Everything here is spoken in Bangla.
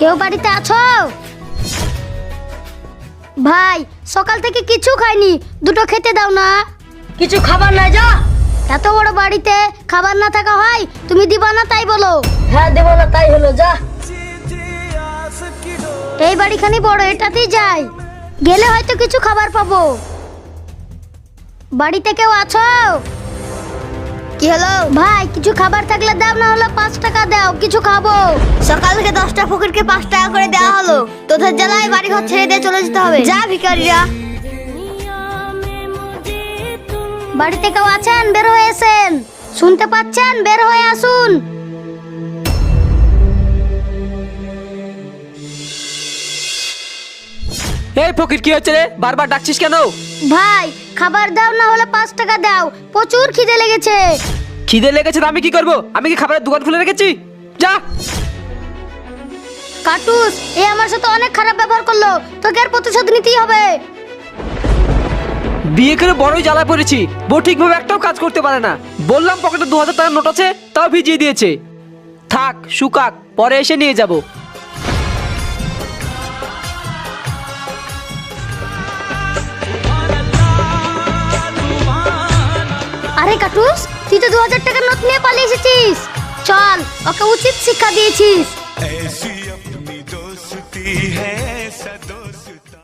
কেউ বাড়িতে আছো? ভাই সকাল থেকে কিছু খাইনি, দুটো খেতে দাও না। কিছু খাবার নাই, যা। এত বড় বাড়িতে খাবার না থাকা হয়? তুমি দিবা না তাই বলো। হ্যাঁ দেবো না তাই হলো, যা। এই বাড়িখানি বড়, এটাতেই যাই, গেলে হয়তো কিছু খাবার পাবো। বাড়িতে কেউ আছো? কি হলো? ভাই কিছু খাবার থাকলে দাও, না হলে 5 টাকা দাও, কিছু খাবো। সকাল থেকে 10টা ফকিরকে 5 টাকা করে দেওয়া হলো, তোদের জ্বালায় বাড়ি ঘর ছেড়ে দিয়ে চলে যেতে হবে। যা ভিখারিরা। বাড়িতে কেউ আছেন? বের হয়ে এসেন। শুনতে পাচ্ছেন? বের হয়ে আসুন। এই ফকির, কি হচ্ছে রে? বারবার ডাকছিস কেন? ভাই খাবার দাও, না হলে 5 টাকা দাও, প্রচুর খিদে লেগেছে। খিদে লেগেছে তো আমি কি করব? আমি কি খাবারের দোকান খুলে রেখেছি? যা। কাটুস এ আমার সাথে অনেক খারাপ ব্যবহার করলো, তোকে আর প্রতিশোধ নিতেই হবে। বিয়ে করে বড়ই জ্বালায় পড়েছি, বউ ঠিকভাবে একটাও কাজ করতে পারে না। বললাম পকেটে 2000 টাকার নোট আছে, তাও ভিজিয়ে দিয়েছে। থাক শুকাক, পরে এসে নিয়ে যাব। আরে কাটুস, তুই তো 2000 টাকার নোট নিয়ে পালিয়ে এসেছিস। চল, ওকে উচিত শিক্ষা দিয়েছিস। ऐसी अपनी दोस्ती है सदों